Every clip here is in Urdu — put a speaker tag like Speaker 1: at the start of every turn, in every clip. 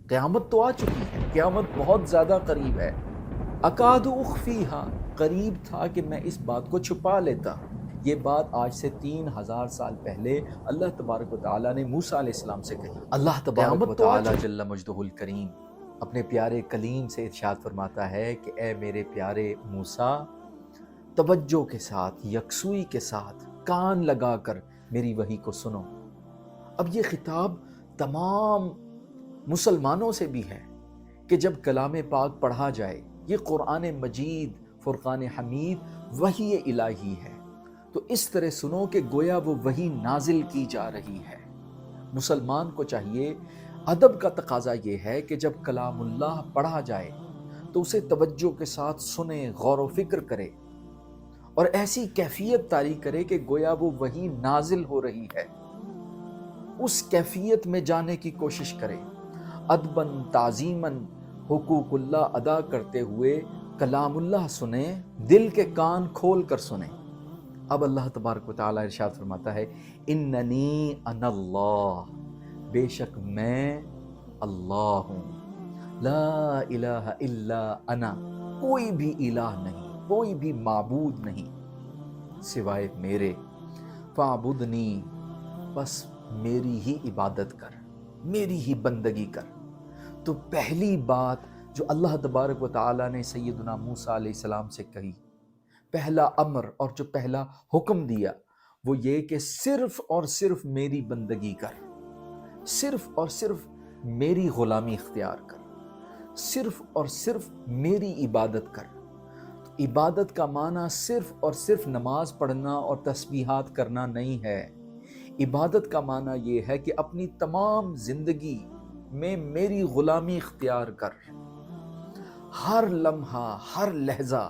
Speaker 1: قیامت تو آ چکی ہے، قیامت بہت زیادہ قریب ہے۔ اکاد اخفیہا، قریب تھا کہ میں اس بات کو چھپا لیتا۔ یہ بات آج سے 3000 سال پہلے اللہ تبارک و تعالیٰ نے موسیٰ علیہ السلام سے کہی۔ اللہ تبارک و تعالیٰ جل مجدہ الکریم اپنے پیارے کلیم سے ارشاد فرماتا ہے کہ اے میرے پیارے موسیٰ، توجہ کے ساتھ، یکسوئی کے ساتھ، کان لگا کر میری وحی کو سنو۔ اب یہ خطاب تمام مسلمانوں سے بھی ہے کہ جب کلام پاک پڑھا جائے، یہ قرآن مجید فرقان حمید وحی الہی ہے، تو اس طرح سنو کہ گویا وہ وحی نازل کی جا رہی ہے۔ مسلمان کو چاہیے، ادب کا تقاضا یہ ہے کہ جب کلام اللہ پڑھا جائے تو اسے توجہ کے ساتھ سنے، غور و فکر کرے اور ایسی کیفیت طاری کرے کہ گویا وہ وحی نازل ہو رہی ہے، اس کیفیت میں جانے کی کوشش کرے، ادباً تعظیماً حقوق اللہ ادا کرتے ہوئے کلام اللہ سنیں، دل کے کان کھول کر سنیں۔ اب اللہ تبارک و تعالیٰ ارشاد فرماتا ہے، اننی انا اللہ، بے شک میں اللہ ہوں، لا الہ الا انا، کوئی بھی الہ نہیں، کوئی بھی معبود نہیں سوائے میرے، فاعبدنی، بس میری ہی عبادت کر، میری ہی بندگی کر۔ تو پہلی بات جو اللہ تبارک و تعالیٰ نے سیدنا موسیٰ علیہ السلام سے کہی، پہلا امر اور جو پہلا حکم دیا وہ یہ کہ صرف اور صرف میری بندگی کر، صرف اور صرف میری غلامی اختیار کر، صرف اور صرف میری عبادت کر۔ عبادت کا معنی صرف اور صرف نماز پڑھنا اور تسبیحات کرنا نہیں ہے۔ عبادت کا معنی یہ ہے کہ اپنی تمام زندگی میں میری غلامی اختیار کر، ہر لمحہ ہر لحظہ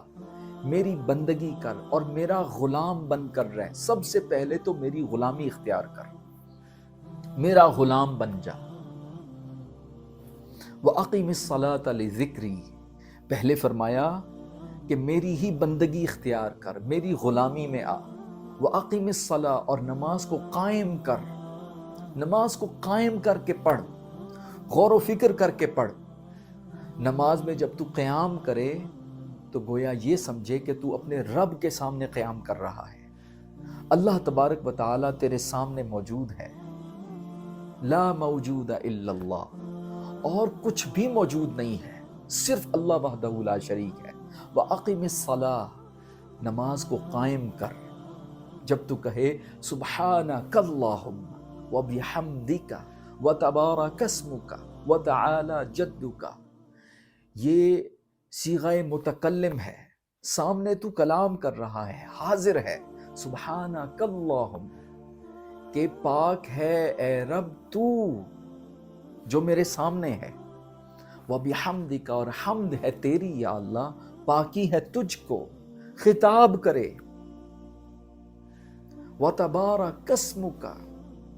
Speaker 1: میری بندگی کر اور میرا غلام بن کر رہ۔ سب سے پہلے تو میری غلامی اختیار کر، میرا غلام بن جا۔ وَأَقِمِ الصَّلَاةَ لِذِكْرِي، پہلے فرمایا کہ میری ہی بندگی اختیار کر، میری غلامی میں آ۔ وَأَقِمِ الصَّلَاةَ، اور نماز کو قائم کر، نماز کو قائم کر کے پڑھ، غور و فکر کر کے پڑھ۔ نماز میں جب تو قیام کرے تو گویا یہ سمجھے کہ تو اپنے رب کے سامنے قیام کر رہا ہے۔ اللہ تبارک و تعالیٰ تیرے سامنے موجود ہے، لا موجود الا اللہ، اور کچھ بھی موجود نہیں ہے، صرف اللہ وحدہ لا شریک ہے۔ وَأَقِمِ الصَّلَاةَ، نماز کو قائم کر۔ جب تو کہے سبحانک اللہم وبحمدک وتبارک اسمک وتعالی جدک، یہ صیغہ متکلم ہے، سامنے تو کلام کر رہا ہے، حاضر ہے۔ سبحانک اللہم، کہ پاک ہے اے رب تو جو میرے سامنے ہے، وبحمدک، اور حمد ہے تیری یا اللہ، پاکی ہے تجھ کو، خطاب کرے۔ وتبارک اسمک،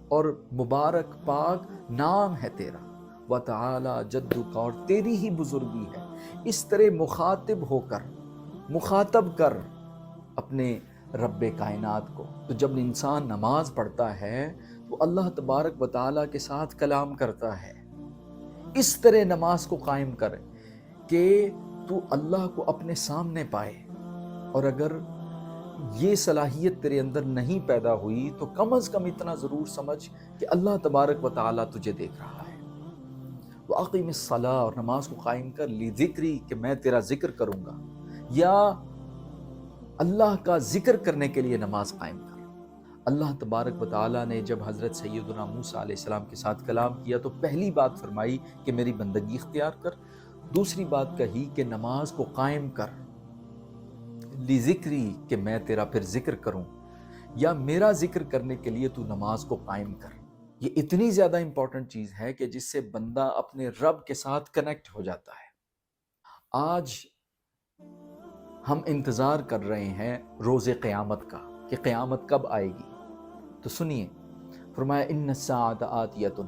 Speaker 1: اور مبارک پاک نام ہے تیرا، وتعالی جدک، اور تیری ہی بزرگی ہے۔ اس طرح مخاطب ہو کر مخاطب کر اپنے رب کائنات کو۔ تو جب انسان نماز پڑھتا ہے تو اللہ تبارک و تعالیٰ کے ساتھ کلام کرتا ہے۔ اس طرح نماز کو قائم کر کہ تو اللہ کو اپنے سامنے پائے، اور اگر یہ صلاحیت تیرے اندر نہیں پیدا ہوئی تو کم از کم اتنا ضرور سمجھ کہ اللہ تبارک و تعالیٰ تجھے دیکھ رہا ہے۔ وَأَقِمِ الصَّلَاةَ، اور نماز کو قائم کر، لِذِكْرِي، کہ میں تیرا ذکر کروں گا، یا اللہ کا ذکر کرنے کے لیے نماز قائم کر۔ اللہ تبارک و تعالیٰ نے جب حضرت سیدنا موسیٰ علیہ السلام کے ساتھ کلام کیا تو پہلی بات فرمائی کہ میری بندگی اختیار کر، دوسری بات کہی کہ نماز کو قائم کر، لِذِكْرِي، کہ میں تیرا پھر ذکر کروں، یا میرا ذکر کرنے کے لیے تو نماز کو قائم کر۔ یہ اتنی زیادہ امپورٹنٹ چیز ہے کہ جس سے بندہ اپنے رب کے ساتھ کنیکٹ ہو جاتا ہے۔ آج ہم انتظار کر رہے ہیں روز قیامت کا کہ قیامت کب آئے گی، تو سنیے، فرمایا ان الساعۃ آتیۃ،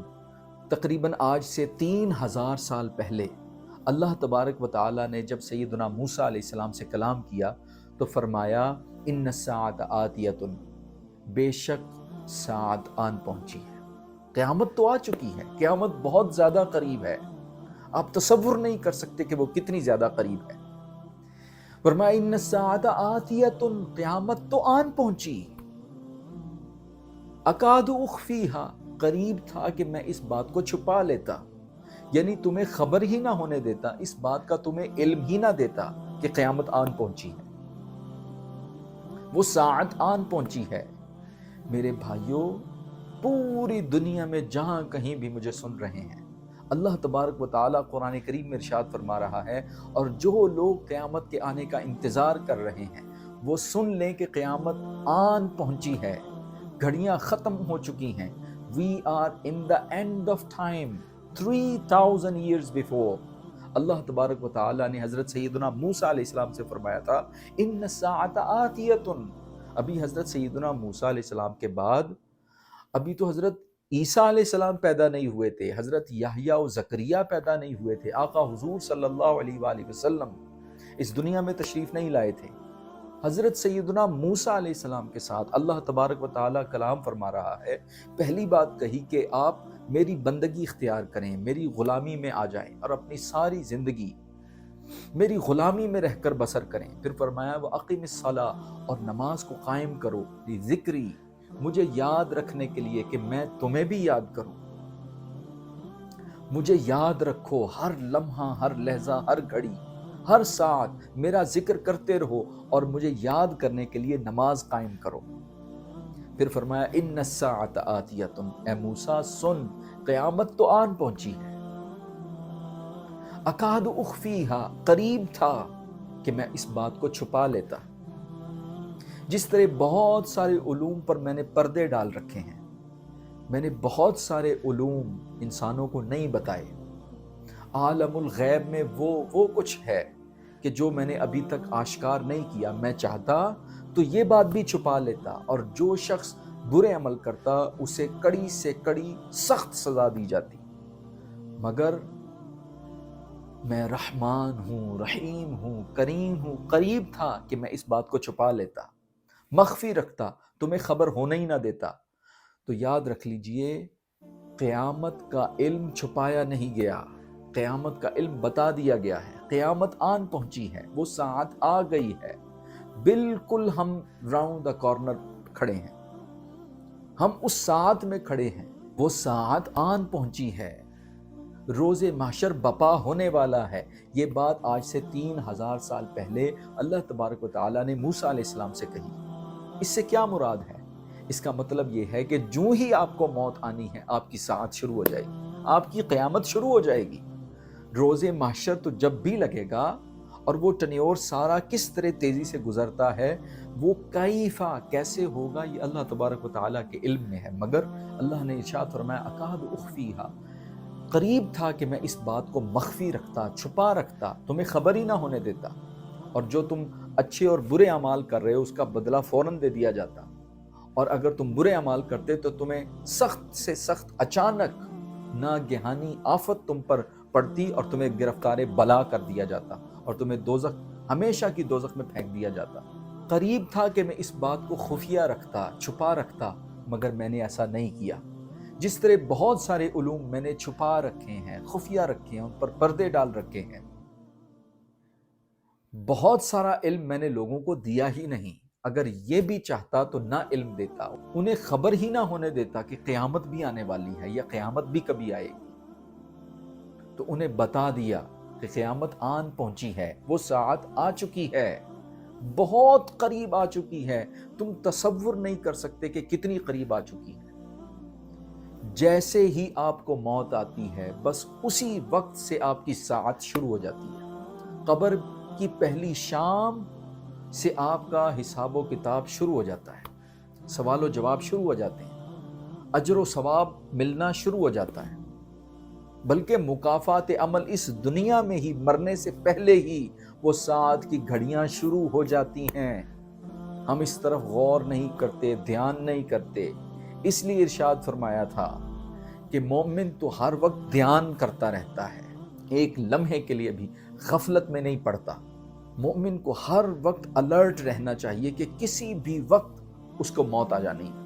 Speaker 1: تقریباً آج سے 3000 سال پہلے اللہ تبارک و تعالیٰ نے جب سیدنا موسیٰ علیہ السلام سے کلام کیا تو فرمایا ان الساعۃ آتیۃ، بے شک ساعت آن پہنچی ہے، قیامت تو آ چکی ہے، قیامت بہت زیادہ قریب ہے۔ آپ تصور نہیں کر سکتے کہ وہ کتنی زیادہ قریب ہے۔ فرمایا ان الساعۃ آتیۃ، قیامت تو آن پہنچی، اکاد اخفیہا، قریب تھا کہ میں اس بات کو چھپا لیتا، یعنی تمہیں خبر ہی نہ ہونے دیتا، اس بات کا تمہیں علم ہی نہ دیتا کہ قیامت آن پہنچی ہے، وہ ساعت آن پہنچی ہے۔ میرے بھائیوں، پوری دنیا میں جہاں کہیں بھی مجھے سن رہے ہیں، اللہ تبارک و تعالیٰ قرآن کریم میں ارشاد فرما رہا ہے، اور جو لوگ قیامت کے آنے کا انتظار کر رہے ہیں وہ سن لیں کہ قیامت آن پہنچی ہے، گھڑیاں ختم ہو چکی ہیں۔ We are in the end of time 3000 years before۔ اللہ تبارک و تعالیٰ نے حضرت سیدنا موسیٰ علیہ السلام سے فرمایا تھا ان الساعۃ آتیۃ، ابھی حضرت سیدنا موسیٰ علیہ السلام کے بعد ابھی تو حضرت عیسیٰ علیہ السلام پیدا نہیں ہوئے تھے، حضرت یحییٰ و زکریہ پیدا نہیں ہوئے تھے، آقا حضور صلی اللہ علیہ وآلہ وسلم اس دنیا میں تشریف نہیں لائے تھے۔ حضرت سیدنا موسیٰ علیہ السلام کے ساتھ اللہ تبارک و تعالیٰ کلام فرما رہا ہے، پہلی بات کہی کہ آپ میری بندگی اختیار کریں، میری غلامی میں آ جائیں اور اپنی ساری زندگی میری غلامی میں رہ کر بسر کریں۔ پھر فرمایا وَأَقِمِ الصَّلَاةَ، اور نماز کو قائم کرو، لِذِكْرِي، مجھے یاد رکھنے کے لیے کہ میں تمہیں بھی یاد کروں، مجھے یاد رکھو، ہر لمحہ، ہر لحظہ، ہر گھڑی، ہر ساتھ میرا ذکر کرتے رہو اور مجھے یاد کرنے کے لیے نماز قائم کرو۔ پھر فرمایا ان الساعۃ آتیۃ، اے موسیٰ سن، قیامت تو آن پہنچی ہے، اکاد اخفیہا، قریب تھا کہ میں اس بات کو چھپا لیتا۔ جس طرح بہت سارے علوم پر میں نے پردے ڈال رکھے ہیں، میں نے بہت سارے علوم انسانوں کو نہیں بتائے، عالم الغیب میں وہ کچھ ہے کہ جو میں نے ابھی تک آشکار نہیں کیا، میں چاہتا تو یہ بات بھی چھپا لیتا، اور جو شخص برے عمل کرتا اسے کڑی سے کڑی سخت سزا دی جاتی، مگر میں رحمان ہوں، رحیم ہوں، کریم ہوں، قریب تھا کہ میں اس بات کو چھپا لیتا، مخفی رکھتا، تمہیں خبر ہونے ہی نہ دیتا۔ تو یاد رکھ لیجئے، قیامت کا علم چھپایا نہیں گیا، قیامت کا علم بتا دیا گیا ہے، قیامت آن پہنچی ہے، وہ ساعت آ گئی ہے، بالکل ہم راؤنڈ دا کارنر کھڑے ہیں، ہم اس ساعت میں کھڑے ہیں، وہ ساعت آن پہنچی ہے، روز محشر بپا ہونے والا ہے۔ یہ بات آج سے 3000 سال پہلے اللہ تبارک و تعالیٰ نے موسیٰ علیہ السلام سے کہی۔ اس سے کیا مراد ہے؟ اس کا مطلب یہ ہے کہ جو ہی آپ کو موت آنی ہے، آپ کی ساعت شروع ہو جائے گی، آپ کی قیامت شروع ہو جائے گی۔ روز محشر تو جب بھی لگے گا، اور وہ ٹنیور سارا کس طرح تیزی سے گزرتا ہے، وہ کیفا کیسے ہوگا، یہ اللہ تبارک و تعالیٰ کے علم میں ہے، مگر اللہ نے ارشاد فرمایا اکاد اخفیہا، قریب تھا کہ میں اس بات کو مخفی رکھتا، چھپا رکھتا، تمہیں خبر ہی نہ ہونے دیتا، اور جو تم اچھے اور برے اعمال کر رہے ہو اس کا بدلہ فوراً دے دیا جاتا، اور اگر تم برے اعمال کرتے تو تمہیں سخت سے سخت اچانک ناگہانی آفت تم پر پڑتی اور تمہیں گرفتار بلا کر دیا جاتا اور تمہیں دوزخ، ہمیشہ کی دوزخ میں پھینک دیا جاتا۔ قریب تھا کہ میں اس بات کو خفیہ رکھتا، چھپا رکھتا، مگر میں نے ایسا نہیں کیا۔ جس طرح بہت سارے علوم میں نے چھپا رکھے ہیں، خفیہ رکھے ہیں، ان پر پردے ڈال رکھے ہیں، بہت سارا علم میں نے لوگوں کو دیا ہی نہیں، اگر یہ بھی چاہتا تو نہ علم دیتا، انہیں خبر ہی نہ ہونے دیتا کہ قیامت بھی آنے والی ہے یا قیامت بھی کبھی آئے گی، تو انہیں بتا دیا کہ قیامت آن پہنچی ہے، وہ ساعت آ چکی ہے، بہت قریب آ چکی ہے، تم تصور نہیں کر سکتے کہ کتنی قریب آ چکی ہے۔ جیسے ہی آپ کو موت آتی ہے، بس اسی وقت سے آپ کی ساعت شروع ہو جاتی ہے، قبر کی پہلی شام سے آپ کا حساب و کتاب شروع ہو جاتا ہے، سوال و جواب شروع ہو جاتے ہیں، اجر و ثواب ملنا شروع ہو جاتا ہے، بلکہ مکافات عمل اس دنیا میں ہی مرنے سے پہلے ہی وہ ساعت کی گھڑیاں شروع ہو جاتی ہیں۔ ہم اس طرف غور نہیں کرتے، دھیان نہیں کرتے، اس لیے ارشاد فرمایا تھا کہ مومن تو ہر وقت دھیان کرتا رہتا ہے، ایک لمحے کے لیے بھی غفلت میں نہیں پڑتا۔ مومن کو ہر وقت الرٹ رہنا چاہیے کہ کسی بھی وقت اس کو موت آ جانی ہے۔